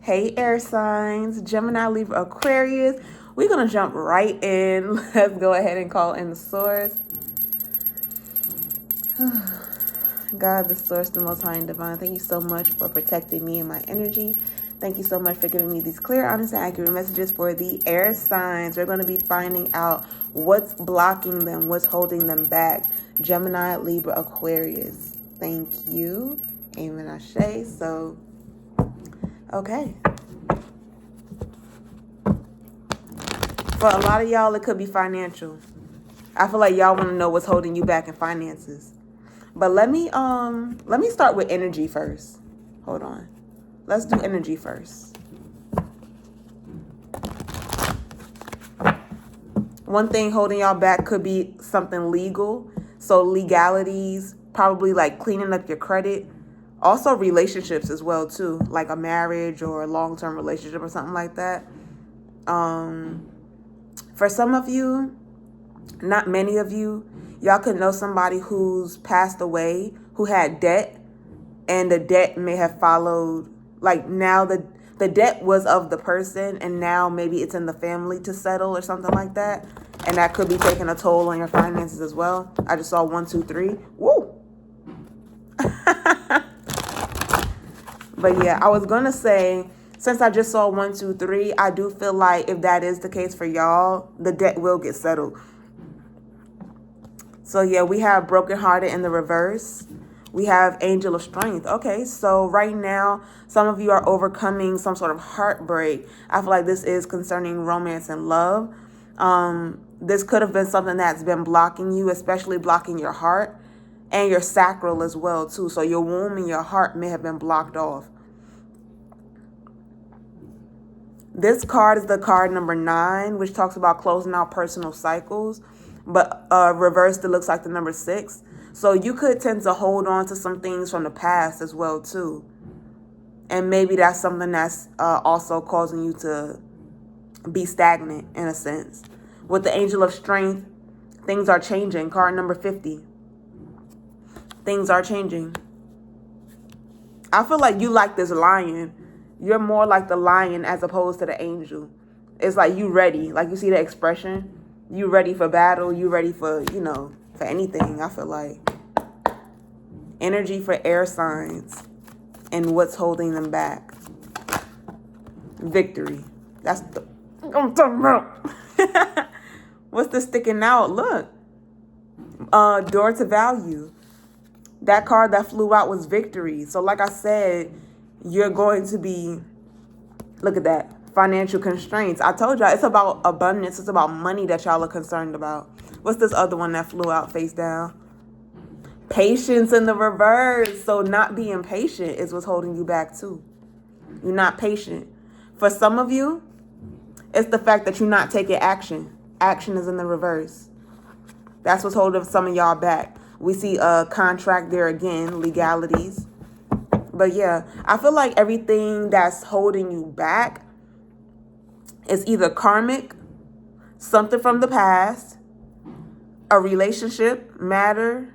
Hey, air signs, Gemini, Libra, Aquarius. We're going to jump right in. Let's go ahead and call in the source. God, the source, the most high and divine, thank you so much for protecting me and my energy. Thank you so much for giving me these clear, honest, and accurate messages for the air signs. We're going to be finding out what's blocking them, what's holding them back. Gemini, Libra, Aquarius. Thank you. Amen, Ashe. So, okay. For a lot of y'all, it could be financial. I feel like y'all want to know what's holding you back in finances. But let me start with energy first. Hold on. Let's do energy first. One thing holding y'all back could be something legal. So legalities, probably like cleaning up your credit. Also relationships as well too, like a marriage or a long-term relationship or something like that. For some of you, not many of you, y'all could know somebody who's passed away, who had debt, and the debt may have followed, like now the debt was of the person, and now maybe it's in the family to settle or something like that. And that could be taking a toll on your finances as well. I just saw 1, 2, 3. Woo! But yeah, I was going to say, since I just saw 1, 2, 3, I do feel like if that is the case for y'all, the debt will get settled. So yeah, we have brokenhearted in the reverse. We have angel of strength. Okay, so right now, some of you are overcoming some sort of heartbreak. I feel like this is concerning romance and love. This could have been something that's been blocking you, especially blocking your heart and your sacral as well too. So your womb and your heart may have been blocked off. This card is the card number 9, which talks about closing out personal cycles. But reversed, it looks like the number 6. So you could tend to hold on to some things from the past as well too. And maybe that's something that's also causing you to be stagnant in a sense. With the angel of strength, things are changing. Card number 50. Things are changing. I feel like you like this lion. You're more like the lion as opposed to the angel. It's like you ready. Like you see the expression? You ready for battle. You ready for, for anything, I feel like. Energy for air signs and what's holding them back. Victory. That's the I'm talking about. What's the sticking out? Look. Door to value. That card that flew out was victory. So like I said, you're going to be, look at that, financial constraints. I told y'all it's about abundance. It's about money that y'all are concerned about. What's this other one that flew out face down? Patience in the reverse. So not being patient is what's holding you back too. You're not patient. For some of you, it's the fact that you're not taking action. Action is in the reverse. That's what's holding some of y'all back. We see a contract there again, legalities. But yeah, I feel like everything that's holding you back is either karmic, something from the past, a relationship matter,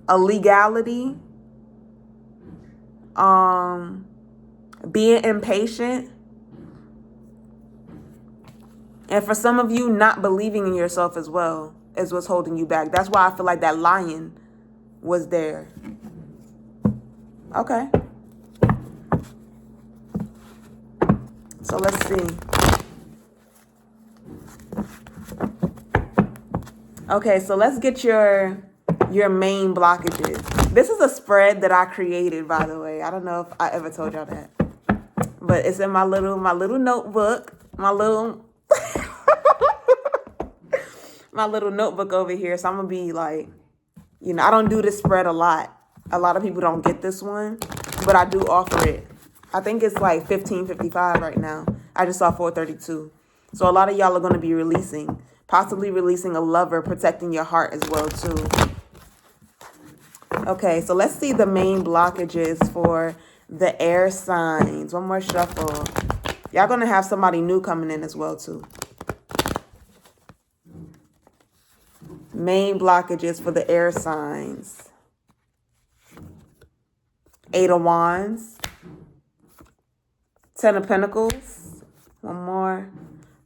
a legality, being impatient. And for some of you, not believing in yourself as well is what's holding you back. That's why I feel like that lion was there. Okay. So let's see. Okay, so let's get your main blockages. This is a spread that I created, by the way. I don't know if I ever told y'all that. But it's in my little notebook. My little notebook over here. So I'm going to be like, I don't do this spread a lot. A lot of people don't get this one, but I do offer it. I think it's like $15.55 right now. I just saw $4.32. So a lot of y'all are going to be possibly releasing a lover, protecting your heart as well too. Okay, so let's see the main blockages for the air signs. One more shuffle. Y'all going to have somebody new coming in as well too. Main blockages for the air signs. 8 of Wands. Ten of Pentacles. One more.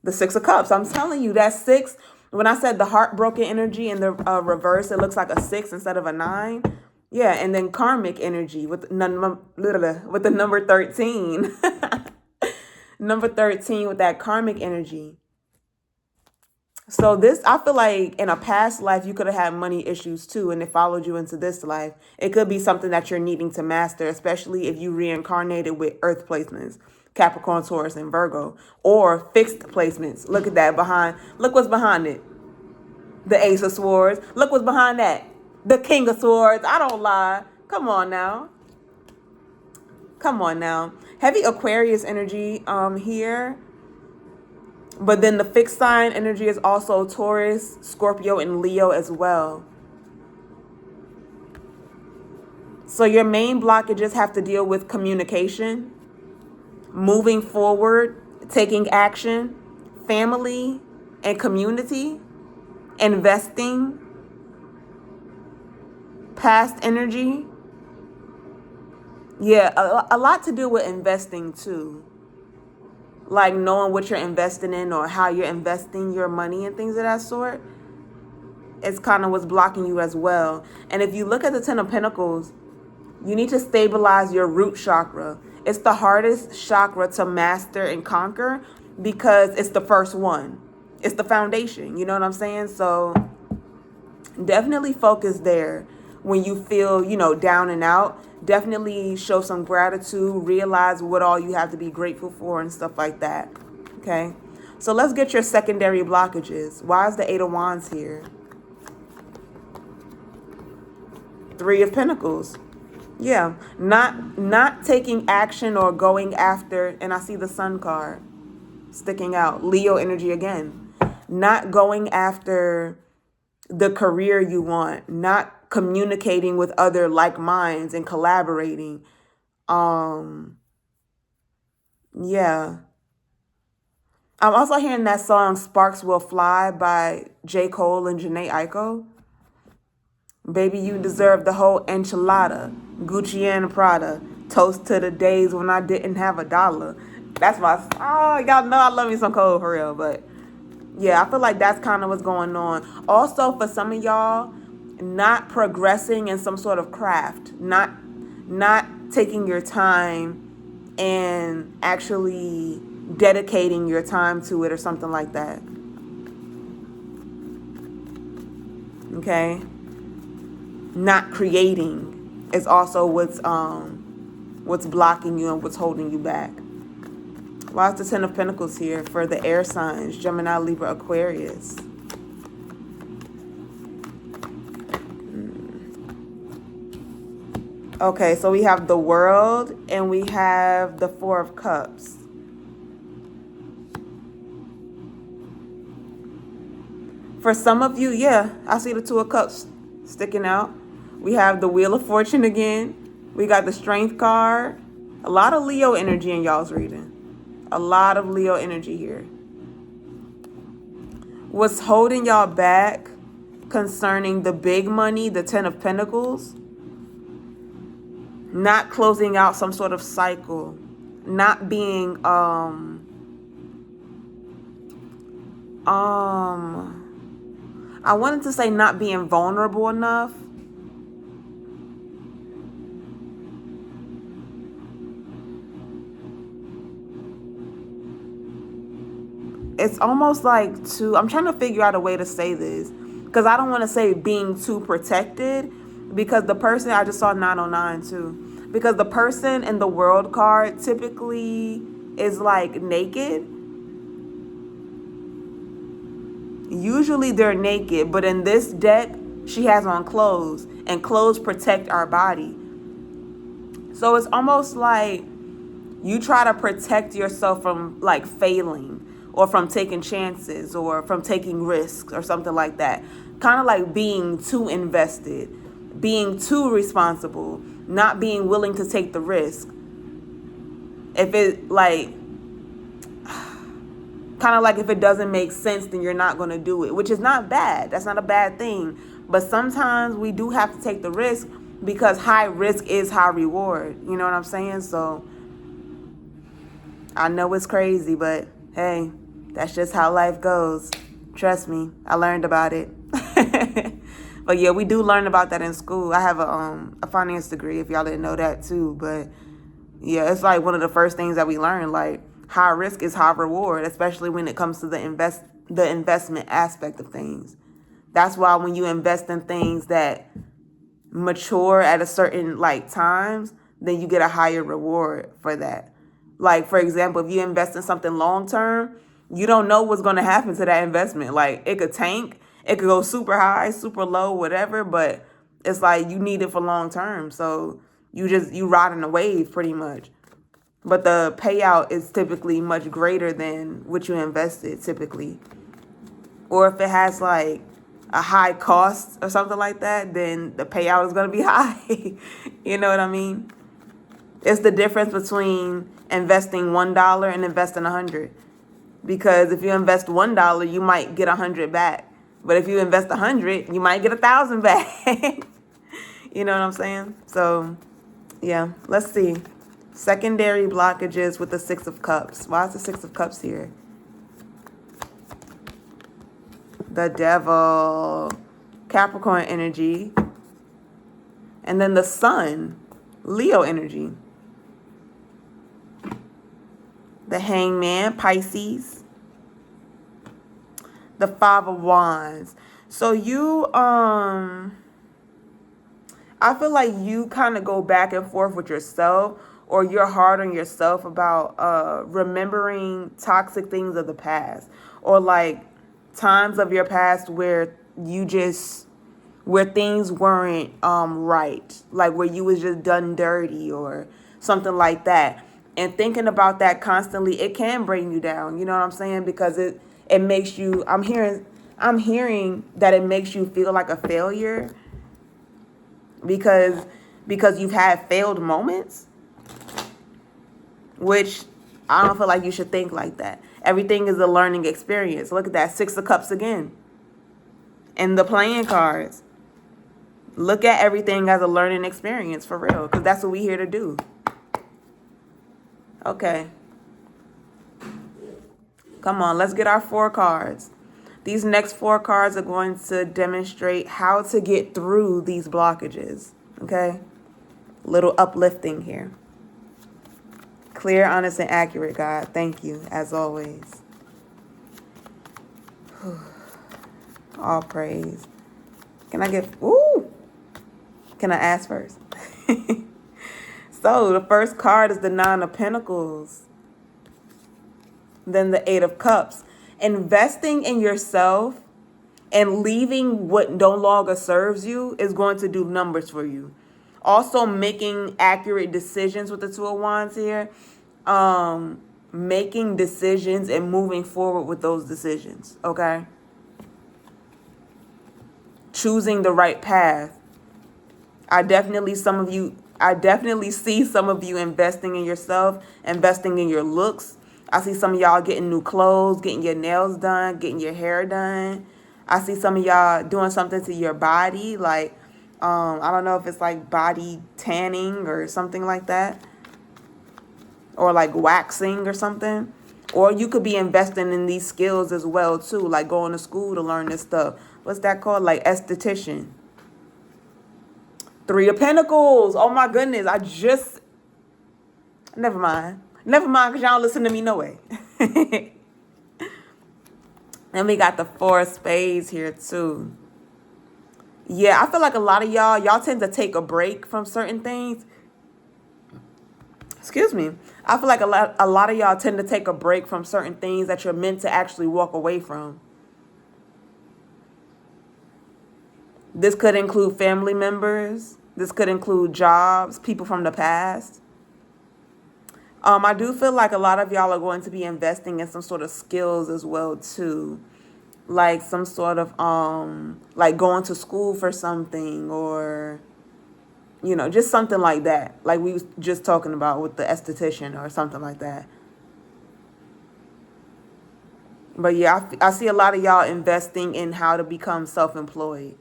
The Six of Cups. I'm telling you, that six. When I said the heartbroken energy in the reverse, it looks like a 6 instead of a 9. Yeah, and then karmic energy with the number 13. Number 13 with that karmic energy. So this, I feel like in a past life, you could have had money issues too, and it followed you into this life. It could be something that you're needing to master, especially if you reincarnated with earth placements, Capricorn, Taurus, and Virgo, or fixed placements. Look at that behind. Look what's behind it. The Ace of Swords. Look what's behind that. The King of Swords. I don't lie. Come on now. Come on now. Heavy Aquarius energy here. But then the fixed sign energy is also Taurus, Scorpio, and Leo as well. So your main blockages have to deal with communication, moving forward, taking action, family and community, investing, past energy. Yeah, a lot to do with investing too. Like knowing what you're investing in or how you're investing your money and things of that sort. It's kind of what's blocking you as well. And if you look at the Ten of Pentacles, you need to stabilize your root chakra. It's the hardest chakra to master and conquer because it's the first one. It's the foundation. You know what I'm saying? So definitely focus there when you feel, down and out. Definitely show some gratitude. Realize what all you have to be grateful for and stuff like that. Okay? So let's get your secondary blockages. Why is the Eight of Wands here? Three of Pentacles. Yeah, not taking action or going after, and I see the Sun card sticking out. Leo energy again. Not going after the career you want, not communicating with other like minds and collaborating. Yeah. I'm also hearing that song Sparks Will Fly by J. Cole and Jhené Aiko. Baby, you deserve the whole enchilada. Gucci and Prada. Toast to the days when I didn't have $1. That's my... Oh, y'all know I love me some Cole for real. But yeah, I feel like that's kind of what's going on. Also, for some of y'all, not progressing in some sort of craft. Not taking your time and actually dedicating your time to it or something like that. Okay? Not creating is also what's blocking you and what's holding you back. Why is the Ten of Pentacles here for the air signs? Gemini, Libra, Aquarius. Okay, so we have the World and we have the Four of Cups. For some of you, yeah, I see the Two of Cups sticking out. We have the Wheel of Fortune again. We got the Strength card. A lot of Leo energy in y'all's reading. A lot of Leo energy here. What's holding y'all back concerning the big money, the Ten of Pentacles? Not closing out some sort of cycle. Not being, I wanted to say not being vulnerable enough. It's almost like I'm trying to figure out a way to say this. Because I don't want to say being too protected. Because the person, I just saw 909 too. Because the person in the World card typically is like naked. Usually they're naked, but in this deck, she has on clothes, and clothes protect our body. So it's almost like you try to protect yourself from like failing or from taking chances or from taking risks or something like that. Kind of like being too invested, being too responsible, not being willing to take the risk. If it like... Kind of like if it doesn't make sense, then you're not going to do it, which is not bad. That's not a bad thing. But sometimes we do have to take the risk because high risk is high reward. You know what I'm saying? So I know it's crazy, but hey, that's just how life goes. Trust me, I learned about it. But yeah, we do learn about that in school. I have a finance degree, if y'all didn't know that too. But yeah, it's like one of the first things that we learn. Like, high risk is high reward, especially when it comes to the investment aspect of things. That's why when you invest in things that mature at a certain like times, then you get a higher reward for that. Like, for example, if you invest in something long term, you don't know what's going to happen to that investment. Like, it could tank, it could go super high, super low, whatever, but it's like you need it for long term. So you riding a wave pretty much. But the payout is typically much greater than what you invested typically. Or if it has like a high cost or something like that, then the payout is going to be high. You know what I mean? It's the difference between investing $1 and investing 100. Because if you invest $1, you might get 100 back. But if you invest 100, you might get 1,000 back. You know what I'm saying? So, yeah, let's see. Secondary blockages with the Six of Cups. Why is the Six of Cups here? The Devil, Capricorn energy, and then the Sun, Leo energy. The Hangman, Pisces. The Five of Wands. So you, I feel like you kind of go back and forth with yourself, or you're hard on yourself about remembering toxic things of the past, or like times of your past where things weren't right, like where you was just done dirty or something like that. And thinking about that constantly, it can bring you down. You know what I'm saying? Because it makes you, I'm hearing that it makes you feel like a failure because you've had failed moments, which I don't feel like you should think like that. Everything is a learning experience. Look at that, Six of Cups again. And the playing cards. Look at everything as a learning experience, for real, because that's what we're here to do. Okay. Come on, let's get our 4 cards. These next 4 cards are going to demonstrate how to get through these blockages. Okay? Little uplifting here. Clear, honest, and accurate, God. Thank you, as always. All praise. Can I ask first? So, the first card is the Nine of Pentacles. Then the Eight of Cups. Investing in yourself and leaving what no longer serves you is going to do numbers for you. Also, making accurate decisions with the Two of Wands here. Making decisions and moving forward with those decisions, okay? Choosing the right path. I definitely see some of you investing in yourself, investing in your looks. I see some of y'all getting new clothes, getting your nails done, getting your hair done. I see some of y'all doing something to your body, like, I don't know if it's like body tanning or something like that. Or like waxing or something. Or you could be investing in these skills as well too, like going to school to learn this stuff. What's that called? Like esthetician. 3 of Pentacles. Oh my goodness. Never mind, because y'all don't listen to me no way. And we got the 4 of Spades here too. Yeah, I feel like a lot of y'all tend to take a break from certain things. Excuse me. I feel like a lot of y'all tend to take a break from certain things that you're meant to actually walk away from. This could include family members. This could include jobs, people from the past. I do feel like a lot of y'all are going to be investing in some sort of skills as well too. Like some sort of like going to school for something, or you know, just something like that. Like we was just talking about with the esthetician or something like that. But yeah, I see a lot of y'all investing in how to become self-employed.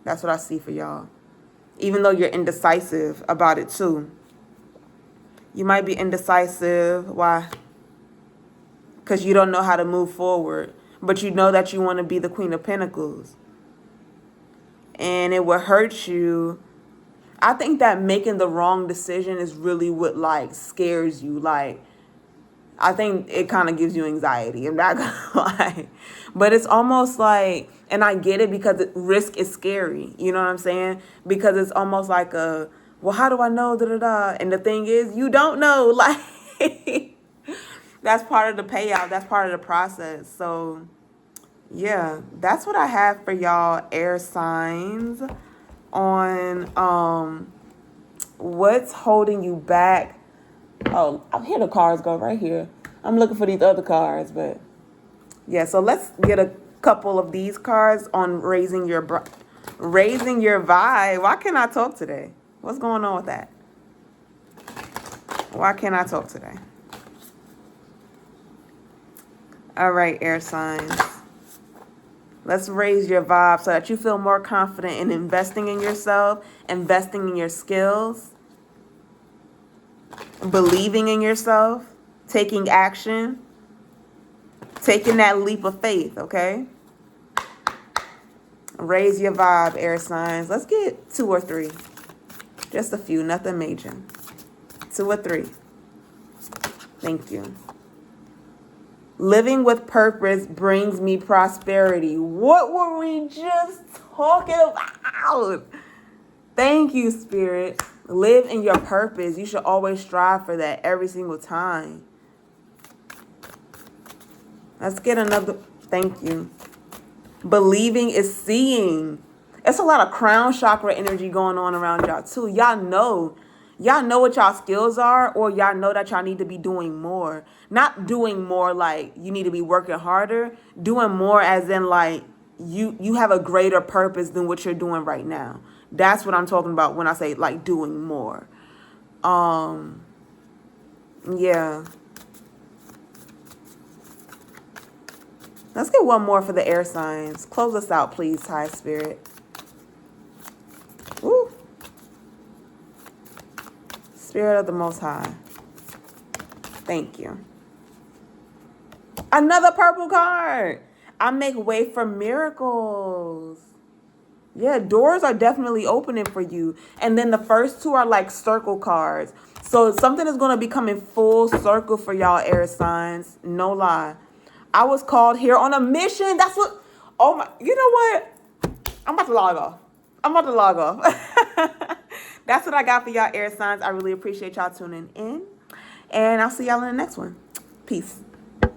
That's what I see for y'all. Even though you're indecisive about it too. You might be indecisive. Why? because you don't know how to move forward, but you know that you want to be the Queen of Pentacles. And it will hurt you. I think that making the wrong decision is really what like scares you. Like, I think it kind of gives you anxiety. I'm not gonna lie. But it's almost like, and I get it because risk is scary. You know what I'm saying? Because it's almost like a, well, how do I know? Da da da. And the thing is, you don't know. Like, that's part of the payout. That's part of the process. So, yeah, that's what I have for y'all, air signs, on what's holding you back. Oh, here the cards go right here. I'm looking for these other cards, but yeah. So let's get a couple of these cards on raising your vibe. Why can't I talk today? What's going on with that? Why can't I talk today? All right, air signs. Let's raise your vibe so that you feel more confident in investing in yourself, investing in your skills, believing in yourself, taking action, taking that leap of faith, okay? Raise your vibe, air signs. Let's get 2 or 3. Just a few, nothing major. 2 or 3. Thank you. Living with purpose brings me prosperity. What were we just talking about? Thank you, Spirit. Live in your purpose. You should always strive for that every single time. Let's get another. Thank you. Believing is seeing. It's a lot of crown chakra energy going on around y'all too. Y'all know what y'all skills are, or y'all know that y'all need to be doing more. Not doing more like you need to be working harder. Doing more as in like you have a greater purpose than what you're doing right now. That's what I'm talking about when I say like doing more. Yeah. Let's get one more for the air signs. Close us out, please, High Spirit. Woo. Spirit of the Most High. Thank you. Another purple card. I make way for miracles. Yeah, doors are definitely opening for you. And then the first 2 are like circle cards. So something is going to be coming full circle for y'all, air signs. No lie. I was called here on a mission. That's what. Oh my. You know what? I'm about to log off. That's what I got for y'all, air signs. I really appreciate y'all tuning in. And I'll see y'all in the next one. Peace.